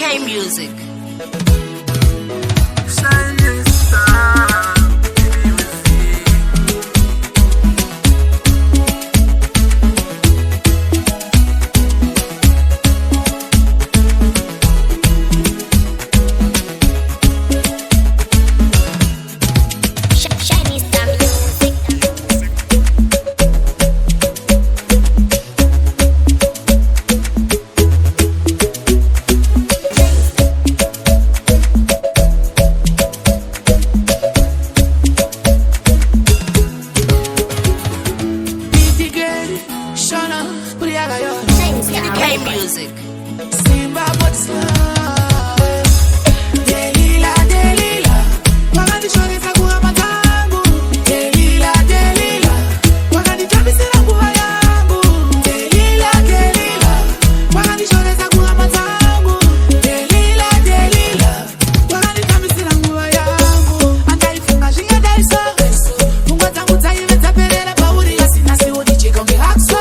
DK Music. DK Music. Simba what's love? Delila, Delila, wakati shoreza kuwa matangu. Delila, Delila, wakati jabisira kuwa yangu. Delila, Delila, wakati shoreza kuwa matangu. Delila, Delila, wakati jabisira kuwa yangu. Andaifunga jinga daiso, mungu tangu taive taperela pauri. Nasi udi chikonge hakso.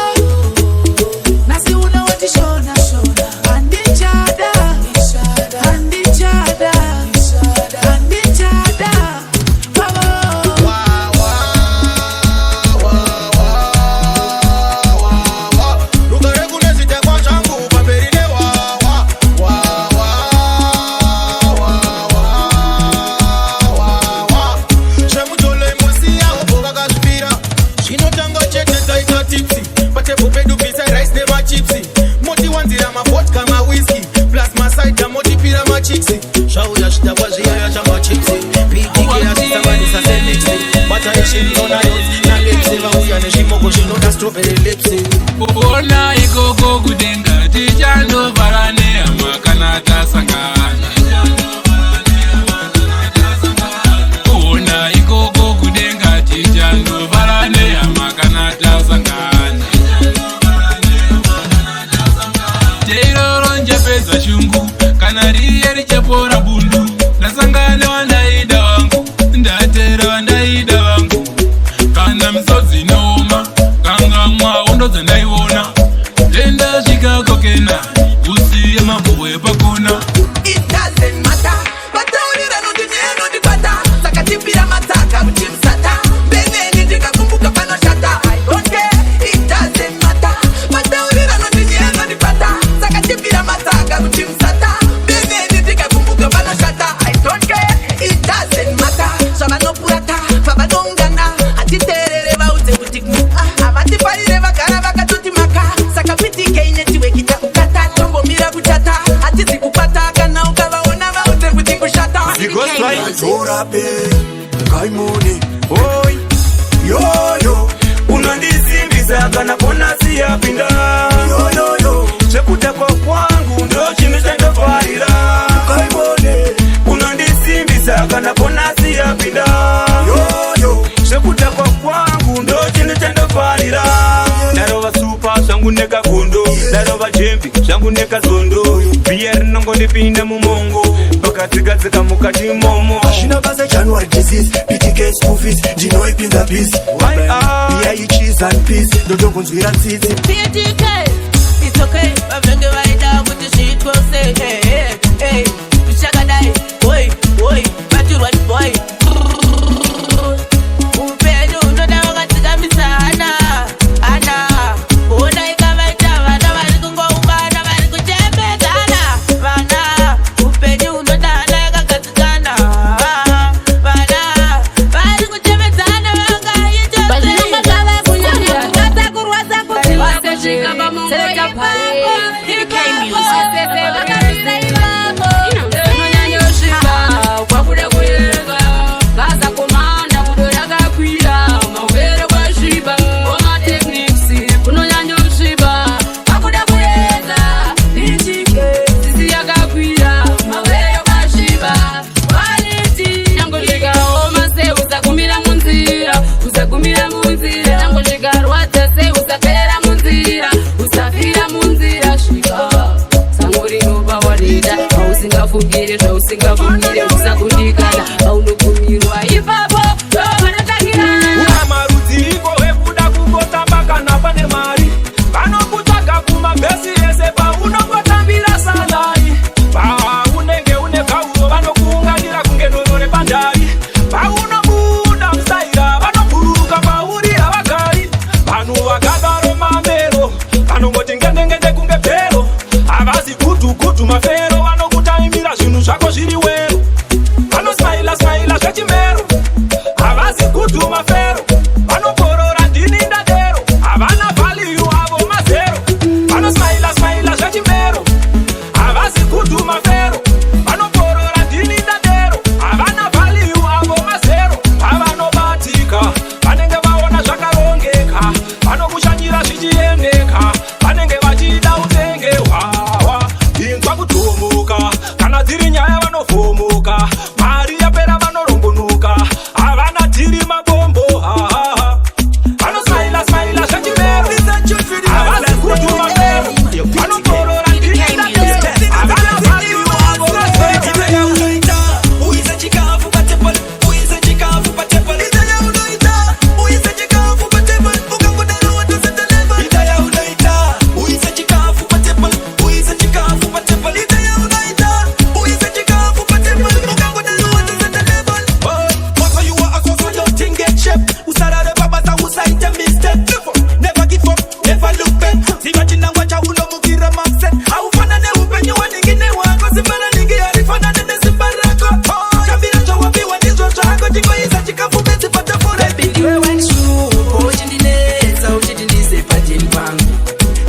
Ona ikoko kudenga tijando varane amakana tasangana. Ona ikoko kudenga tijando varane amakana tasangana. Teiro njepeza shungu kanari erichepora bundu. Nasangana wandaida wangu ndatera wandaida wangu. Kana msozi noma kanga mwa ondo zenaiona. Lenda shikako kena usiye mabuwe pakona. It doesn't matter. Bataulira no dunia no dipata. Sakatipira mataka mchimsata. Bene ndika kumbuka pano shata. I don't care. It doesn't matter. Bataulira no dunia no dipata. Sakatipira mataka mchimsata. Bene ndika kumbuka pano shata. I don't care. It doesn't matter. Saba no purata. Baba no ngana. Atiterere bauze butiku. Amati parire bakara bakatuti maka. Sakapiti keine tiwe kita ukata. Tombo mira kuchata. Atizi kupata kana ukawaona bauze butiku shata. DK Music. Torape, kaimoni, oi, yo, unandizimbiza kana kona siya pinda. Yo, chekuta kwa kwangu ndo chimisendo farira. Kaimoni, unandizimbiza kana kona siya pinda. Yo, chekuta kwa kwangu ndo chimisendo farira. Darova super, shangu neka kundo. Darova jempi, shangu neka zondo. Bier nongo nipinda mumongo. Bakatigatika mukati momo. Ashina baza January disease, PTK school fees, Gino ipinda peace. Bia cheese and peace, dodongo nzwira tsizi. PTK, it's okay. Bavenge waida kuti shit go say hey. Ushagadai, oi, batu what boy. Upedo unoda wakati kabisa ana. Ona ikamaita vana vari kungoungana vari kuchembekana. Vana, upedo unoda ana yakagadzikana. Vana, vari kuchembedzana vangaite. Bazinonga kava kunyanya. Kata kurwaza kuti waseshika pamongo ipako. DK Music. Fugire usinga fugire usakundikana aunokumirwa ipapo vanotakira Unamarudiko webuda kungotambaka napane mari. Vanokutsvaga kumabhesi ese paunongotambira salari. wakadaro mamero vanongoti ngende kunge pero havazi kutu mafero vanokutaimira zvinhu zvako zviri wero vanosmaila zvechimero havazi kutu mafero vanokorora ndini ndadero havana valiyu avo mazero vanosmaila zvechimero havazi kutu mafero vanokorora ndini ndadero havana valiyu avo mazero havanobatika vanenge vaona zvakarongeka vanokushanyira zvichiendeka vanenge vachida utenge hwawa inzwa kutomuka kana dziri nyaya vanovhomuka mari yapera vanorombonuka havana tiri mabombo vanosmaila zvechimero havazi kutu mafero vanokorora ndini ndadero havana valiyu avo mazero uise chikafu patebol uise chikafu patebol idaya unoita uise chikafu patebol ukangodaro watoseta level idaya unoita uise chikafu patebol uise chikafu patebol idaya unoita uise chikafu patebol ukangodaro watoseta level also you are a cause don't think get shape usarare babasa usaite mistake never give up never look back sivachina wacha unomukira mindset aufana neupenyu waningine wako simana ningi arifana nene simbarako chavira zvawapiwa ndizvo zvako chingoisa chikafu bedzi patafura Baby ndiwe wanshupo uchindinetsa uchiti ndize padeni pangu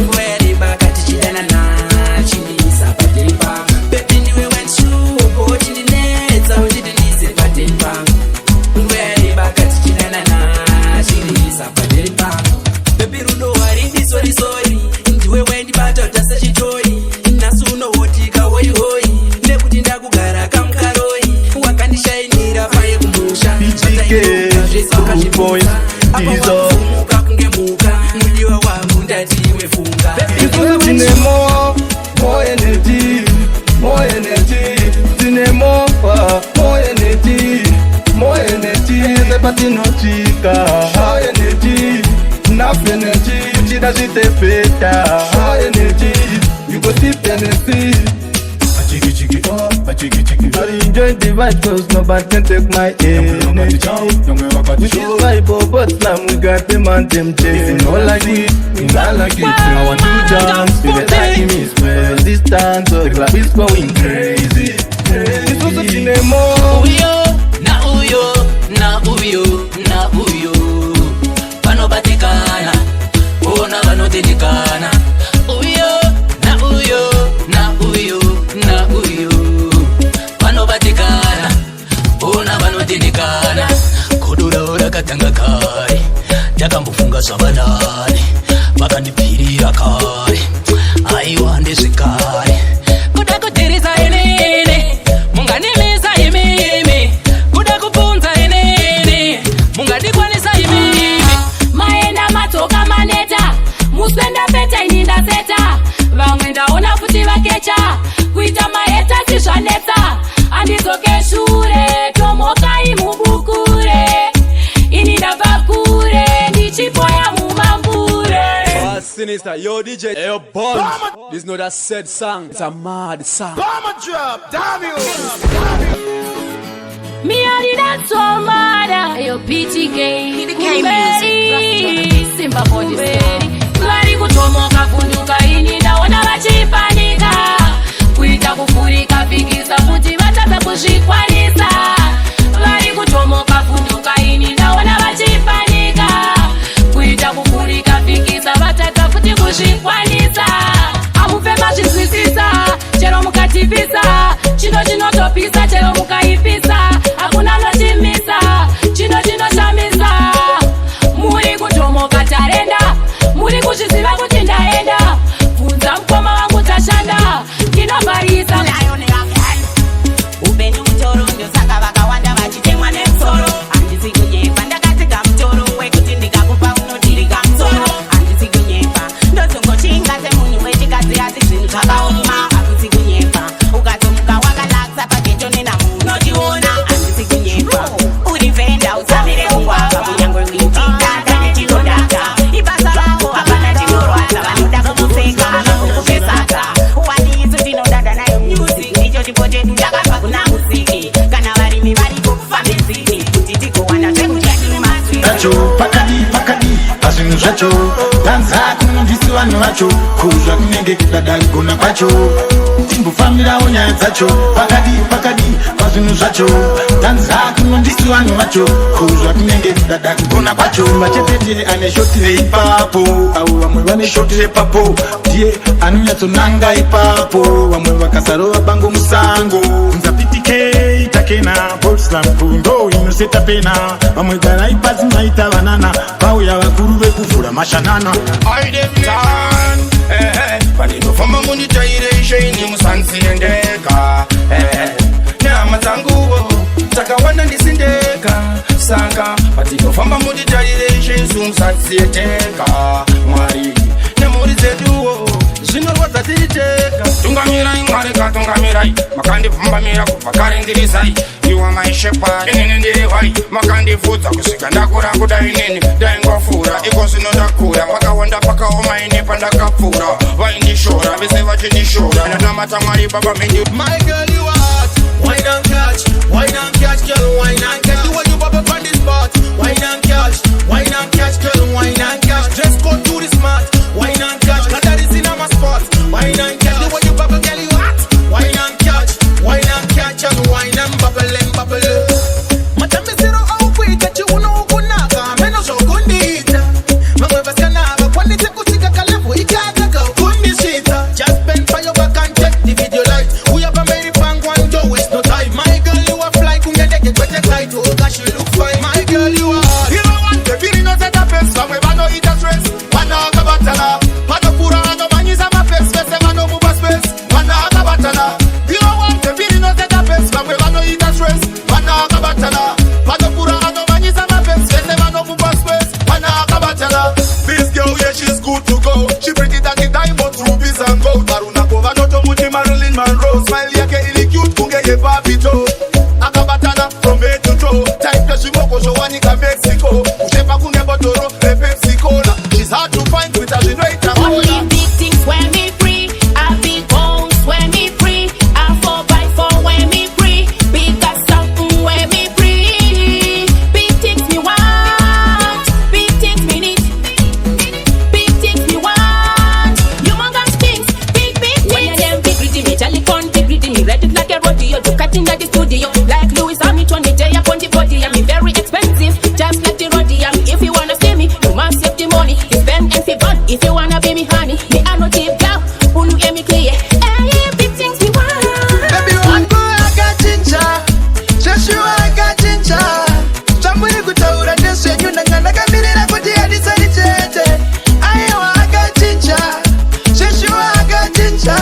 nguva yareba katichidanana chindiisa padeni pangu Baby ndiwe wanshupo uchindinetsa uchiti ndize padeni pangu nguva yareba katichidanana chindiisa padeni pangu Baby rudo harindi sorisori ndiwe wendibata utasa chitori nhasi unohotika hoihoi nekuti ndakugara kamukaroi wakandishainira paye kumusha apavafumuka kunge muka mudiwa wangu ndati iwe funga Tine more energy, tine more energy, zepati no chika, more energy, enough energy, uchida zite feta, more energy, you go sip energy. I enjoy the vibe cause nobody can take my energy. We should vibe but now we got them and them chasing. Not like it, not like it. I want to jump, feel it like me spread this time. So the club is going crazy. This was a cinema. na uyo panobatikana ona vanotenikana panobatikana ona vanotenikana godoro rakatanga kare takambofunga zvavanani vakandipirira kare aiwa ndezvekare kuda kutirisa inini munganimisa imimi kuda kubvunza inini mungadikwanisa imimi maenda matsoka maneta muswenda peta ini ndaseta vamwe ndaona futi vakecha kuita maheta zizvanetsa andidzoke shure tomokai mubukure ini ndabva kure ndichipoya mumambure Sinister, yo DJ, yo Bond. This is not a sad song, it's a mad song. Bomber drop Daniel miarida tsomada yo PTK kumberi simba kumberi vari kutomoka kunduka ini ndaona vachipanika kuita kufurika fikisa kuti vatadza kuzvikwanisa vari kutomoka kunduka ini ndaona vachipanika kuita kufurika fikisa vatadza kuti kuzvikwanisa amupfema zvinzwisisa chero mukativisa chino chinotopisa chero mukaipisa hakuna nochimisa chino chinoshamisa muri kutomoka tarenda muri kuzviziva kuti ndaenda bvunza mukoma wangu tashanda ndinobharisa upenyu mutoro ndosaka vakawanda vachitemwa nemusoro handisi kunyepa ndakatsiga mutoro wekuti ndikakupa unotirika musoro handisi kunyepa ndozongochinga semunhu wechikadzi asi zvinhu zvakaoma handisi kunyepa ukatomuka wakalaksa pageto nenamunhu unotiona handisi kunyepa Danza kunondisi vanhu vacho kuzva kunenge kudada kugona kwacho timbofambirawo nyaya dzacho pakadi pazvinhu zvacho Danza kunondisi vanhu vacho kuzva kunenge kudada kugona kwacho machetete ane shoti reipapo avo vamwe vane shoti repapo ndiye anonyatsonanga ipapo vamwe vakasarova bango musango nzapitike takena Bolslam ndo inoseta pena vamwe garai pasi maita vanana vauya vakuru vekuvhura mashanana panindofamba munitairesheni musanziendeka nyama dzanguwo takawanda ndisindeka saka patinofamba munitairesheni musanziendeka mwari nemhuri dzeduwo zvinorwadza tiriteka tungamirai mwari katungamirai makandipfumbamira kubva kare ndirizai iwa maishepa inini ndirihwai makandivhudza kusvika ndakura kudai inini ndaingofura iko zvino ndakura makawanda pakaoma ine pandakapfura vaindishora vese vachindishora nanamata mwari baba menyu. My girl, you hot, wine and catch, girl, wine and catch. Do what you pop up on this spot, wine and catch, girl, wine and catch. Dress code to the smart, wine and catch. Cause that is in my spot, wine and catch. Do what you pop up, girl, you hot, wine and catch, and wine and bubble. Matame zero au kuita chiuno ukunaka, meno shokundita. Mangwe basanaba, kwani tekutika kalevu ikata kaukundishita. Just bend for your back and check the video light. We have a very bang one, don't waste no time. My girl, you a fly, kunyedeke kwete tight. Oh gosh, you look fine. My girl, you are hot. You don't want the feeling of that face. Mangwe bano ita stress. Wana akabatala. Pado pura ano manyiza ma face. Vese mano muba space. Wana akabatala. You don't want the feeling of that face. Mangwe bano ita stress. Wana akabatala. Pado pura ano manyiza ma face. Vese mano muba space. Wana akabatala. This girl, yeah, she's good to go. She pretty than the diamonds, rubies and gold. Maruna kova noto muti Marilyn Monroe. Smile yake ili cute kunge ye papito. Akabatana from head to toe. Type ya shimoko showani ka Mexico. Ushepa kunge botoro le Pepsi Cola. She's hard to find with a generator. Only big things when me free. I big bones when me free. I 4x4 when me free. Big as something when me free. Big things me want. Big things me need. Big things me want. Humongous things. Big things. When you them big gritty me, jolly con big gritty me. Read it like a rodeo. You cutting at the studio. Like Louis Hamilton, the day upon the body. I'm very expensive. Just like the rodeo. If you wanna see me, you must save the money. You spend and save fun. If you wanna be me honey, me I no cheap girl. Who you get me clear? Hey, big things we want. Baby, one boy I got ginger. Just you I got ginger. Somebody could tell that this when you nanga mirira kuti hadisari chete. I got ginger. Just you I got ginger.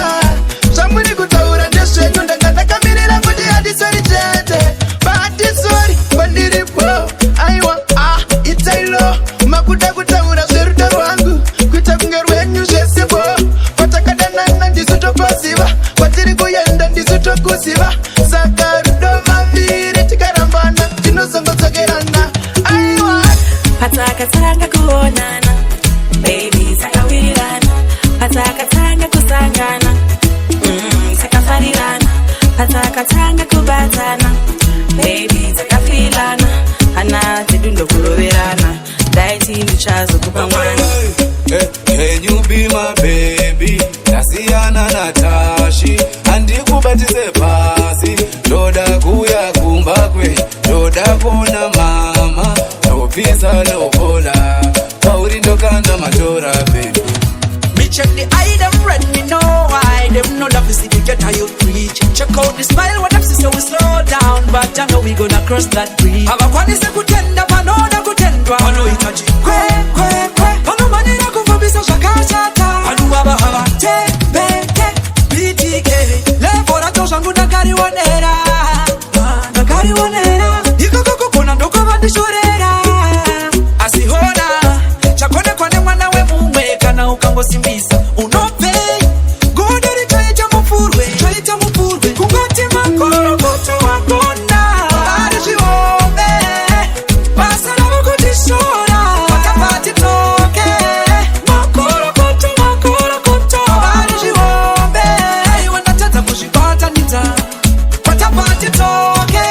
Somebody could tell that this when you nanga mirira kuti hadisari chete. But this sorry, bandiri po. It's a low. Makuta kutaura seruta wangu. Kuta kungerwenyu sesebo. Patakadana ndisuto pasiva. Patiri kuyenda ndisuto kusiva. Sakarudo maviri tikarambana. Tinosongo sogerana. Patakatanga kuonana. Baby sakawirana. Patakatanga kusangana. Sakafarirana. Patakatanga kubatana. Baby sakafilana. Ana tedundo kuloverana. Daiti mchazo kupamwana. Can you be my baby? Nasiana Natashi. Andikubatise pasi. Doda kuya kumbakwe. Doda kona mama. No pizza, no cola. Pauri ndokanda matora baby. Me check the eye them red, me know why. Them no love to see the get how you preach. Check out the smile, what up, so we slow down. But I know we gonna cross that bridge. Aba kwani se kutenda, panoda kutendwa. Pano itaji kwe. Pano manina kufabisa shakashata. Pano waba te, BTK. Levo na tosha nguda kari wanera. Iko koko kuna ndoko vandi shurera. Asihona. Chakone kwane mwana we mume. Kana ukango simbisa. Unope. Godari chaita mufurwe. Kungati makoro koto wakona. Bari shiombe. Basala mukutishora. Patapati toke. Makoro koto. Bari shiombe. Wanatata kushipata nita. Patapati toke.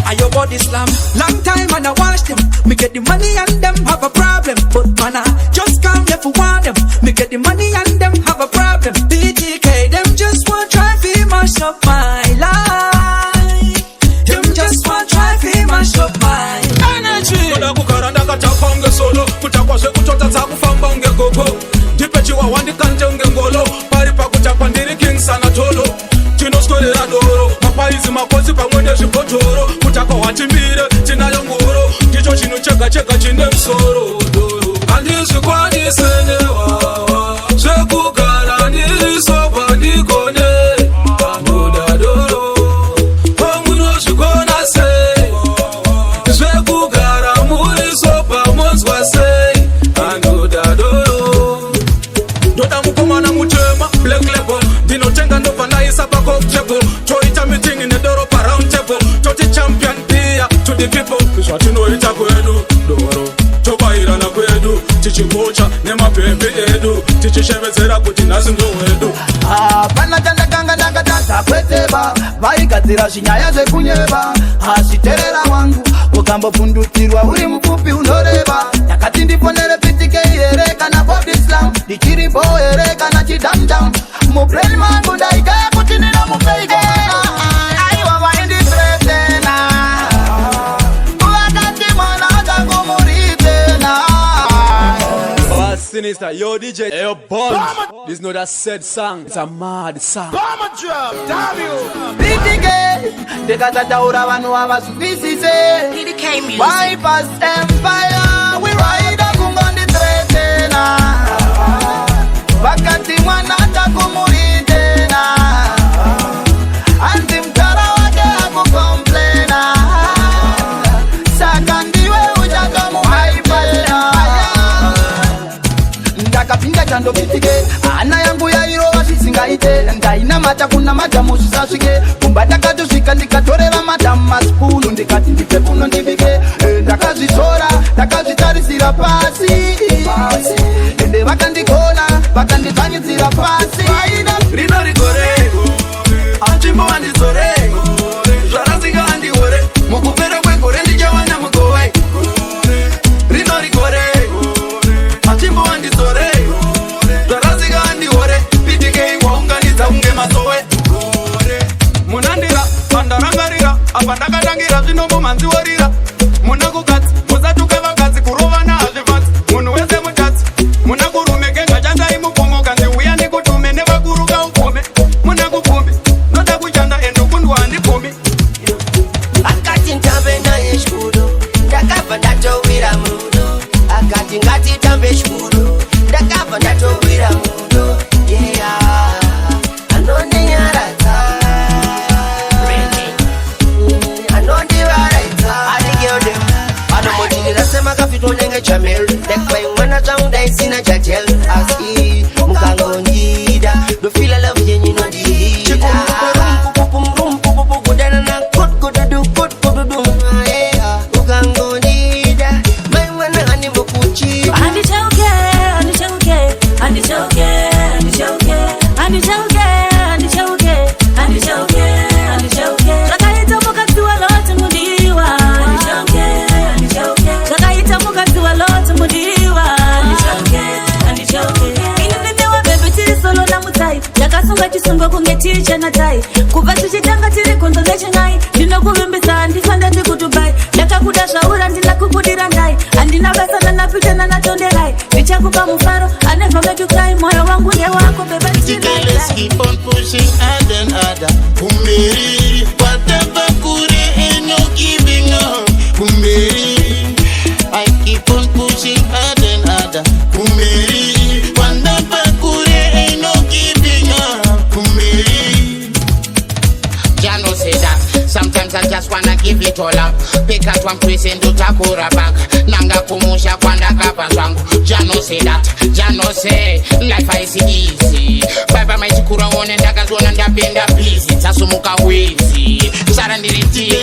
Ayo body slam. Long time and I wash them. Me get the money and them have a problem. But man I just come here for one. them. Me get the money and them have a problem. BTK, them just want try to mash up my life. Them just want try to mash up my energy. Koda kukaranda kachapanga solo, kutakwashe kuchota takufamba unge gogo. Dipechiwa wandikanje unge ngolo, pari pakuchapa ndiri king sana tolo. Chino skole la doro, mapaizi makozi pamwende shipotoro. Kutakwa wachimire, china yongoro. Kicho chino cheka cheka chine msoro doro. Andisi kwa nisenewa, sekukara nisopa nikone. Amuda doro, omuno shikona se. Sekukara murisopa monswa se. Amuda doro. Doda mukomana muchema, black level. Dino chenga no panaisa bako table. Choita meeting in the door of round table. Choti champion here to the people. Shoti no ita kwedu doro. Choba ira na kwedu. Tichi bocha nema pepe edu. Tichi shebezera kuti nazi ndo edu. Pana chanda kanga nanga tata kweteba. Vaikadzira shinyaya zvekunyeba. Hashiterera wangu ukambo pundutirwa uri mufupi unoreba. Yakati ndiponere PTK here kana Bob Islam. Dichiripo here kana chidamdam. Mubrain mangu ndaikaya kuti nina mupeige. Aiwa vaindi tretena. Wakati mwana kakumurite. Sinister, yo DJ, yo Bond. This is not a sad song, it's a mad song. BTK, ndikasataura vanhu havazwisise. Bypass empire, we ride kungonditretena. Vakati mwana takumuritena. Anzi mtara wake hakukomplena. Saka ndiwe uchakamuhaipena. Ndakapinda chando BTK, ana yangu yairova zvisingaite. Ndaina mata kuna madamu zvisasvike. Kumbata katosvika ndikatoreva madamu masipunu. Ndikati ndipe kuno ndivike. Ndakazvizora, ndakazvitarisira pasi. Ende vakandikona, vakanditsvanyidzira pasi. Rino rigore, achimbo wandizore. Zvarasika andihore, mukupera kwegore ndichawana mugove. Rino rigore, achimbo wandizore. Zvarasika andihore, PTK waunganidza unge masowe. Munandira, pandarangarira, apa ndakatangira zvinombo manziworira. Muna kukatsi, musatuka vakatsi, kurovana hazvivatsi. Munhu wese mutatsi, muna kurume kenga chandai mukomoka. Ndiuya ndikutume nevakuruka ukome. Muna kupfumbi, noda kuchanda endo kundwa handipfumi. Akati ntambe naye shkudo, ndakabva ndatowira mudo. Akati ngatitambe shkudo, ndakabva ndatowira mudo. Yeah, anondinyaradza, anondivaraidza. Adigeude, anomotirira semakafitwa nenge chamel. Ndakbai mwana zvangu ndaisina chatel. Asi mukangondida, ndofila love yenyu inondida. Kudana na kududu. Ukangondida, mai mwana hani mukuchi. Yakasunga chisungo kunge tiri chanatai. Kubva tichitanga tiri kunzo nechinai. Ndinokuvimbisa ndifanda tikutubai. Ndakakuda zvaura ndinakukudira ndai. Handina basana napitana natonderai. Ndichakupa mufaro, I never make you cry. Moyo wangu ndewako beba BTK, let's keep on pushing harder and harder. Kumberi, whatever kure ain't no giving up. Kumberi, I keep on pushing harder and harder. Kumberi, whatever kure ain't no giving up. Kumberi. Jano say that. Sometimes I just wanna give it all up. Pick out one place and do takura back. Nanga kumusha kwanda kapa zwangu. Jano say that. Jano say life is easy. Baba maichikura one ndakazona ndapenda busy. Tasumuka wezi. Sara ndiriti.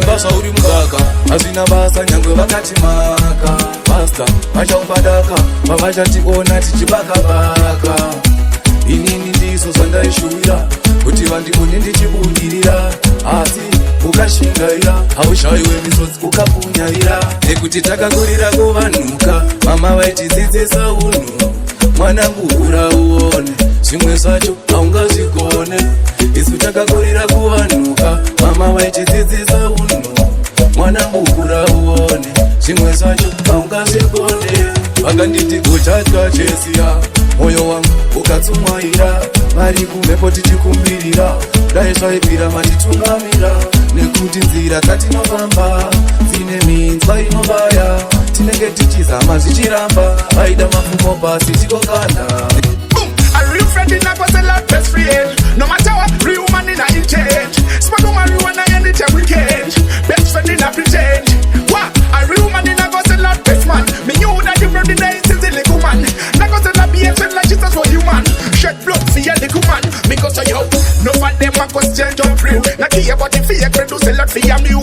Basa uri mugaka. Azina basa nyangwe vakati maka. Basta, vacha upadaka. Vavacha tiona tichibaka baka. Inini ndiso zandaishuvira. Kuti vandibone ndichibudirira. Asi ukashingaira haushayiwe misodzi ukapunyaira. Nekuti takakurira kuvanhuka. Mama vaitidzidzisa unhu. mwanangu kura uone zvimwe zvacho haungazvigone isu takakurira kuvanhuka mama vaichidzidzisa unhu mwanangu kura uone zvimwe zvacho haungazvigone vakanditi kuchatya chesiya mwoyo wangu ukatsumwaira vari kumhepo tichikumbirira dai zvaibvira matitungamira nekuti nzira dzatinofamba dzine minzwa inobaya tinenge tichizama zvichiramba vaida mapfumo pasi tikokanda. A real friend in a was a lot best friend. No matter what, real man in a change. Smoke on marijuana anytime we can. Best friend in a pretend. What? A real man in a was a lot best man. Me knew that you from the days is a little man. Now go to the BS like Jesus was human. Shed blood for your little man. Because of you, no for them a question jump real. Now care about the fear, produce a lot for your new.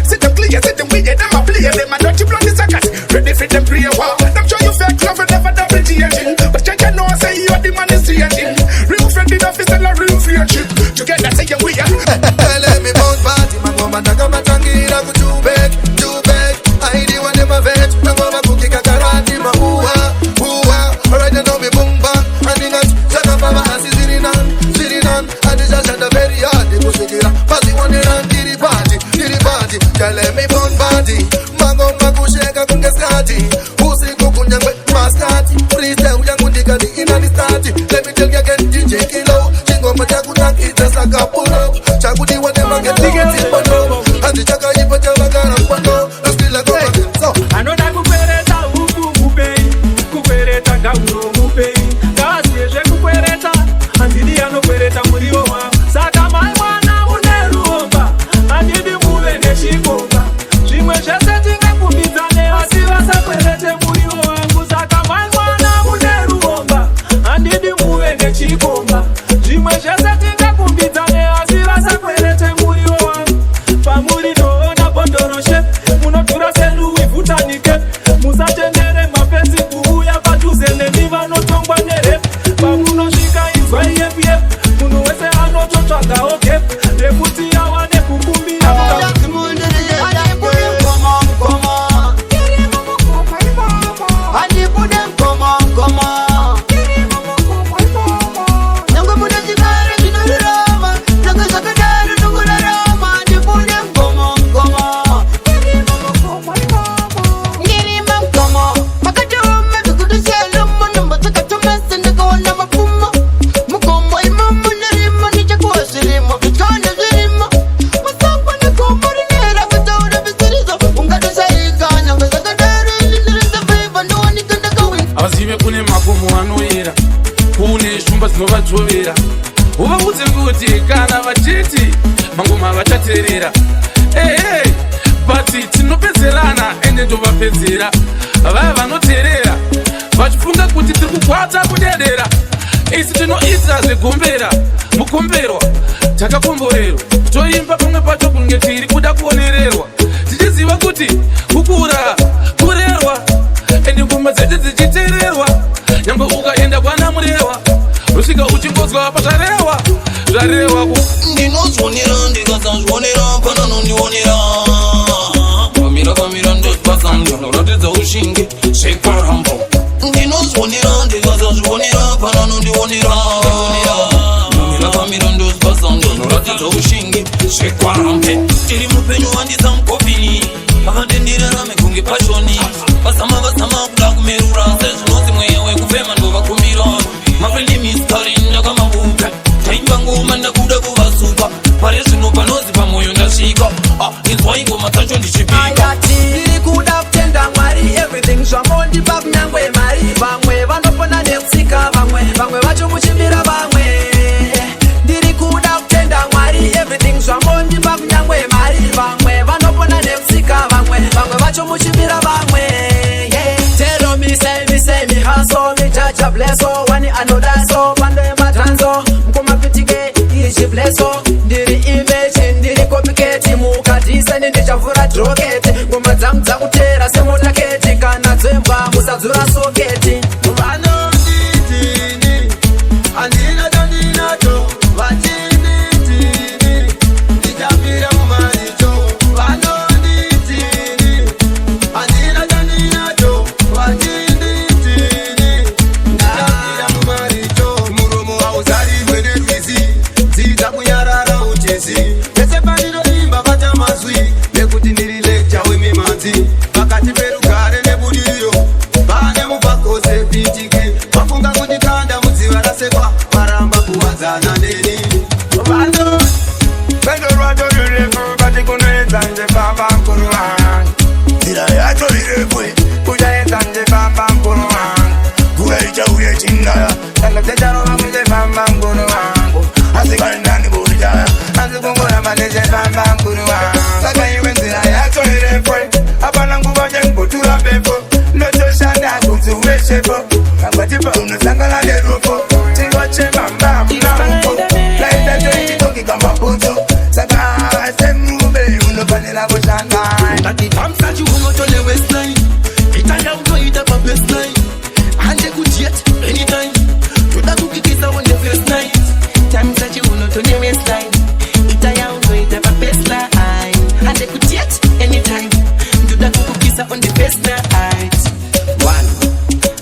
Sit them clear, sit them wicked, them a play. Them a dirty blood is a cat. Ready for them prayer war. Them show you fake love and never double changing. But you can know say you are the man is changing. Real friend in office and a real friendship. Together say you we are. Let me bounce party, man, woman, takama tangira ku too big. I di one them a vet, na mama cookie kakarati ma uwa. Alright, you know me boom bang, and in that shaka mama asi sitting on, and it's just a very hard. The musikira, pasi one run, did party. Girl, let me bounce party, mango makusheka kungeskati, usiku kunyangwe maskati, freestyle uyangundika di ina di stati. Let me tell you again, DJ Kilo, chingo machakunak it's a pull up, chakudi one them a get tickets in Bono, and the chaka ipa chavagana Bono, still a go so. I know that kupereta uku mupei, kupereta gauro mupei, kazieshe kupereta, andidi ano pereta muriwo wa, saka mai mwana uneruomba, andidi muve neshikonga, zvimwe zvese tingakumidzane asi vasaperete muriwo wangu, saka mai mwana uneruomba, andidi muve nechikomba, zvimwe zvese tingakumidzane asi vasaperete muriwo wangu, pamuri noona bondoroshe, munotura selu ivutanike, musatendere mapenzi kuuya padhuze nemi vanotongwa nerep, pamunosvika inzwa yepyep, munhu wese anototsvaga okep, nekuti awane kukumbira avazive kune makomo anoera, kune shumba dzinovadzvovera, uvaudze kuti kana vachiti mangoma vachateerera. Hey, but tinopedzerana ende ndovapedzera, vaya vanoteerera vachifunga kuti tiri kukwata kudedera, isi tinoita zvegombera mukomberwa takakomborerwa, toimba pamwe pacho kunge tiri kuda kuonererwa, tichiziva kuti kukura kurerwa ende ngoma dzedu dzichiteererwa, nyangwe ukaenda kwana murehwa usvika uchingodzwa pazvarewa ku ndinozvonera ndikasazvonera pananondionera kamira ndozvipasa ndinoratidza ushingi zvekwarambo ndinozvonera ndikasazvonera pananondionera kamira ndozvipasa ndinoratidza ushingi zvekwarambe tiri mupenyu wandisa mukopini vakandendirarame kunge pashoni vasama kuda kumerura sezvinozi mweya wekufema ndovakumira mafrendi mistari ndakamabuka taimba ngoma ndakuda kuvasuka pare zvino panozi pamwoyo ndasvika inzwa ingoma dzacho ndichipika ndiri kuda kutenda mwari everything zvamondipa kunyangwe mari vamwe vanopona nekusika vamwe vacho muchimbira vamwe ndiri kuda kutenda mwari everything zvamondipa kunyangwe mari vamwe vanopona nekusika vamwe vacho muchimbira vamwe tell me say me hustle me judge a bless wani anoda so pando ematranzo mkomapitike iri chibleso ndiri image ndiri copycat mukadisa ndichavhura droketi ngoma dzangu dzakutera semotaketi kana dzemba musadzura soketi vanonditini andinacho ndinacho vachinditini ndichapira mumaricho vanonditini andinacho ndinacho vachinditini ndichapira sana nini Obano Bendo rwato yurefu Bati kunweza nje baba mkuruwan Tira yato yurefu Kujaeza nje baba mkuruwan Kuwaita uye chingaya Tanga tetaro nje baba mkuruwan Asikandani burija Asikungura maneje baba mkuruwan Saka iwe tira yato yurefu Abana ngubaje mkutura pepo Noto shanda kutuwe shepo Kambatipa unasangala lerupo Tingoche mamba mnampo Laita joini toki kama puto Saka semube unopanela kushanga Kati tamsa chungo tole westline Itaya uko itapa baseline Ande kujet anytime Tuta kukikisa on the first night Tamsa chungo tole westline Itaya uko itapa baseline Ande kujet anytime Tuta kukikisa on the first night One,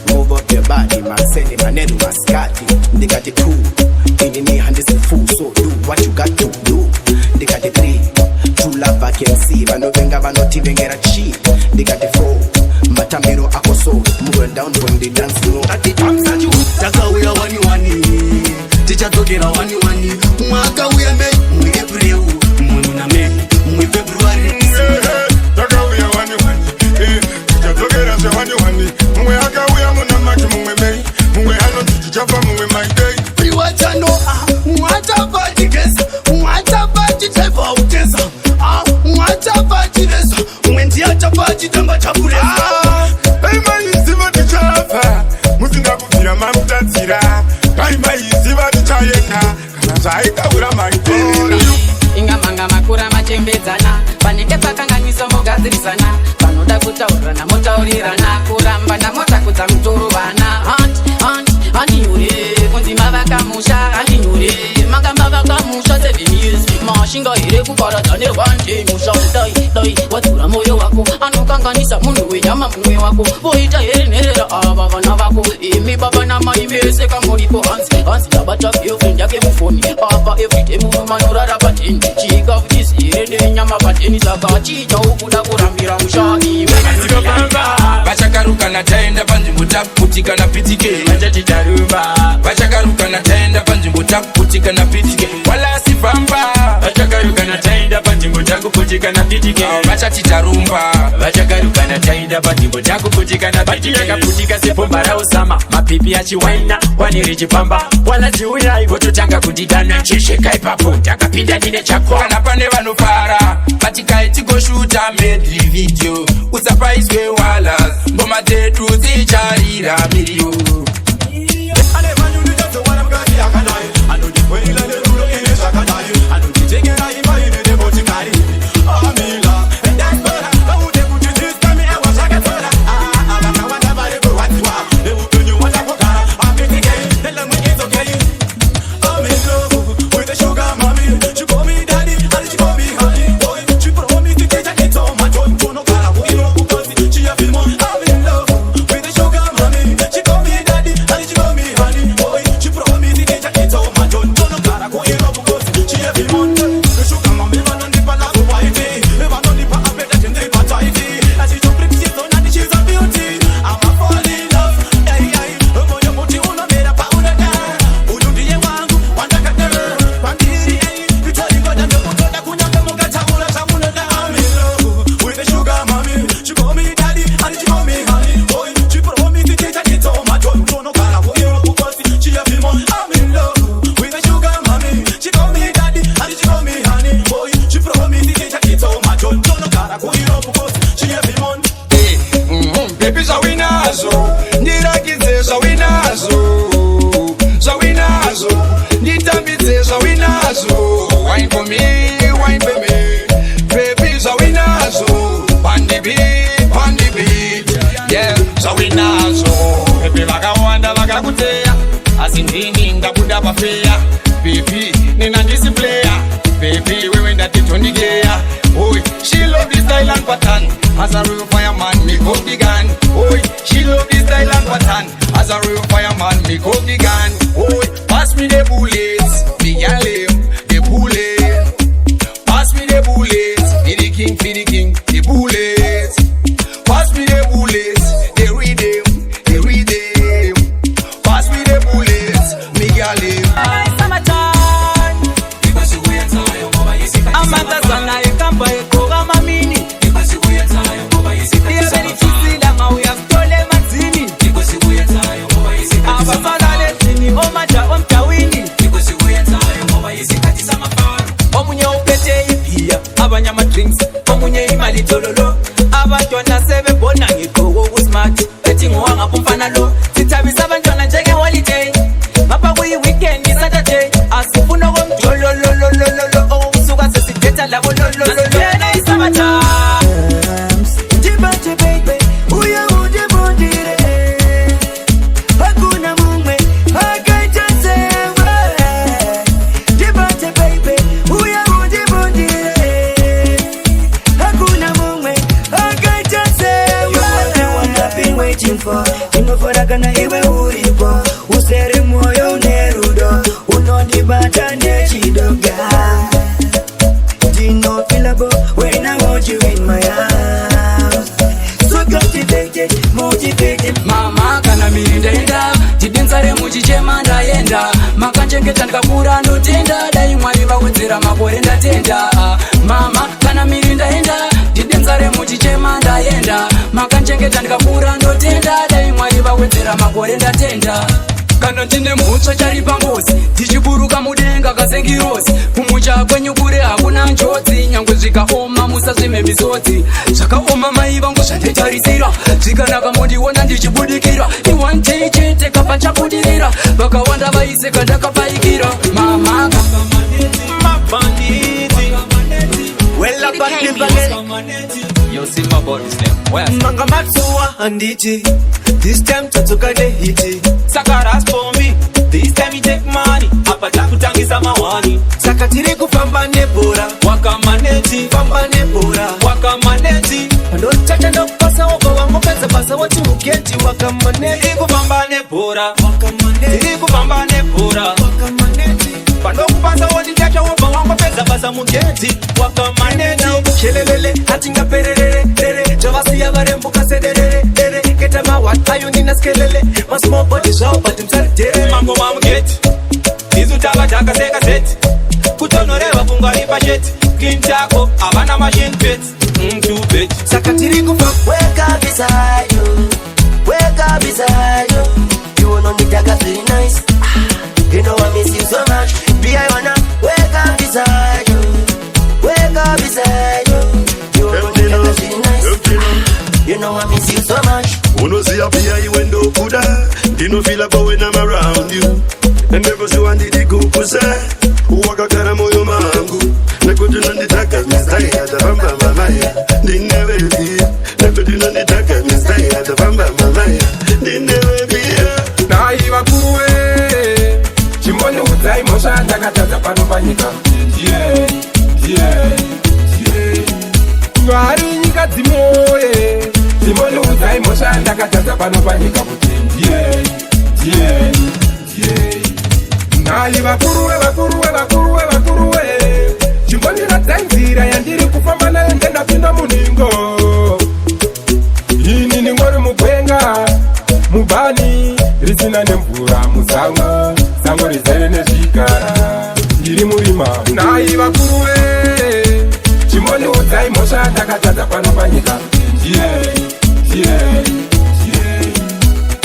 move up your body, Marceli, Manelu, Mascati. They got the two, in the hand is a fool, so do what you got to do. They got the three, true love I can see, but no venga, but not even get a cheat. They got the four, Matamiro Akoso, moving down from the dance floor. At the time, Sanju, Taka, we are one, teacher to get a one, Maka, we are made, we are brave, Mununa, we February. Taka, we are one, Togera se wani wani Mwe haka uya muna maki mwe mei Mwe hano tujichapa mwe my day Iwacha no Mwata faji kesa Mwata faji tefa utesa Mwata faji resa Mwendi acha faji tamba chapuresa Kaima yiziva tichafa Muzinga kufira mamutatira Kaima yiziva tichayeka Kana zaika ura maitera Ingamanga makura machembedzana Paneke pakanganiso mogadzirisana Panoda kutaurana motaurirana Kuramba na mota kudza mutoruvana Handi nyure kunzima vakamusha handi nyure Magamba vakamusha 7 years Mashinga here kuparadza one day musha Dai wadhura moyo wako Anokanganisa munhu wenyama mumwe wako Voita here nerera ava vana vako Imi baba na mai vese kamuripo Hansi yabata girlfriend yake mufoni Apa everyday munhu manorara pateni Chikafu chisire nenyama pateni Saka chicha ukuda kurambira mushani Vachakaruka na taenda panzvimbo takuputika na pitike Vachatitarumba Vachakaruka na taenda panzvimbo takuputika na pitike Wala sifamba Vachakaruka na taenda panzvimbo takuputika na pitike Vachatitarumba Vachakaruka na taenda panzvimbo takuputika na pitike Vachakaputika sepomba ra Osama Mapipi achiwaina waniri chipamba Wala ziuya ivo totanga kudidana Chisheka ipapo takapinda nine chako Kana pane vanofara Vatikai tigoshuta medley video Usapaiswe wala Ngoma zetu zicharira miliyo Asindini ngabuda bafeya Baby, nina ndisi player Baby, wewe ndati tondigea Oi, she love this style and pattern As a real fireman, me hold the gun Oi, she love this style and pattern As a real fireman, me hold the gun Oi, pass me the bullets Me gal the bullets Pass me the bullets Be the king, the bullets Pass me the bullets They read them Pass me the bullets Me gal Summertime tololo abantwana sebebona ngigqoko okusmart ethi ngowangapha umfana lo sithabisa abantwana njenge-holiday ngapha kuyi-weekend Saturday asifuna komjolololololo okusuka sesithetha labo lololololo isabata Dibate baby uya udibondire hakuna mume akaitasewe Dibate baby uya udibondire hakuna mume akaitasewe What I've been waiting for inofanakana iwe uripo usere moyo unerudo unondibata nechidoga Dino fillable when I want you in my arms So captivated, motivated Mama kana mirindenda tidinzare muchichema ndaenda makanchengeta ndikakura ndotenda dai mwari vakudzira makore ndatenda Mama kana mirindaenda tidinzare muchichema ndaenda makanchengeta ndikakura ndotenda dai mwari vakudzira makore ndatenda kana ndine mutsva chari pambuzi tichiburuka mudenga kazengirozi kumucha kwenyu kure hakuna njodzi nyangwe zvikaoma musazvime misodzi zvakaoma mai vangu zvanditarisira zvikanaka mondiona ndichibudikira iwante chete kapa chabudirira vakawanda vaise kandakapaikira mama Yo, see my body's name. Where? Manga Matsuwa anditi. This time tatoka de hiti. Sakaras for me. This time you take money. Apata kutangisa mawani. Sakatiri kufamba nebora. Waka maneti. Famba nebora. Waka maneti. Ando chacha ndo pasa wako wango pesa pasa wati mugeti. Waka maneti. Kufamba nebora. Waka maneti. Kufamba nebora. Waka maneti. Pando kupasa wati chacha wako wango pesa pasa mugeti. Waka maneti. Shelelele hatinga perere. Javasi ya varembo kasedere. Ketama wat ayuni na skelele. My small body zao but himself dere. Mango mamu get. Izu taba taka seka set. Kutonorewa fungali pacheti. Clean taco, abana machine pet. Two pet. Sakatiri kufa. Wake up beside you. Wake up beside you. You wanna need that feeling nice. You know I miss you so much. Be I wanna wake up beside you. Wake up beside you. You wanna need that feeling nice. You know I miss you so much. Unozia pia iwendo kuda. Dino feel about when I'm around you. And never see one didi kukusa. Uwaka kana moyo mangu. Nakutuna nitaka mistai hata bamba mamaya. Dinewe pia. Nakutuna nitaka mistai hata bamba mamaya. Dinewe pia. Na iwa kuwe. Chimboni utai mosha ndakataza pano panyika. Ngwari nyika dzimoye. Chimboni utai mosha ndakataza pano panyika kuti Nai vakuruwe Chimboni ratsanzira yandiri kufamba nayo ndendapinda muningo Ini ningori mugwenga mubani risina nemvura musango sango rizere nezvikara ndiri murima nai vakuruwe Chimboni udzai mosha ndakatadza pano panyika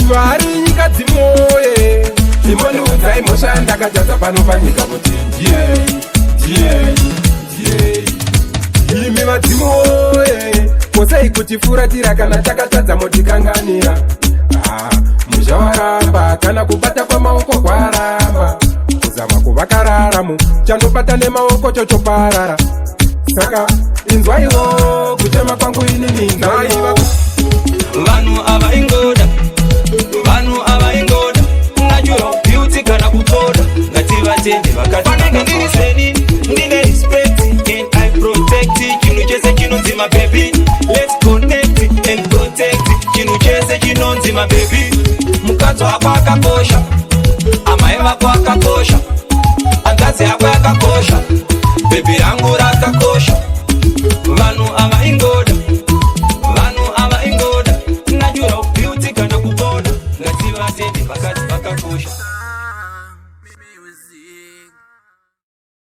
vari nyika dzimoye Chimboni udzai mosha ndakatadza pano panyika kuti imi vadzimoye posei kuti furatira kana takatadza motikanganira muzhawaramba kana kubata kwamaoko kwaramba kuzama kuvakararamo chandobata nemaoko chochoparara saka inzwaiwo kutema kwangu inini vanhu avaingoda natural beauty kana kutoda ngativatende vakafanenge ndiri seni ndine respect and I protect chinhu chese chinonzi my baby let's connect and protect chinhu chese chinonzi my baby mukadzi wako akakosha amai vako akakosha angadzi yako yakakosha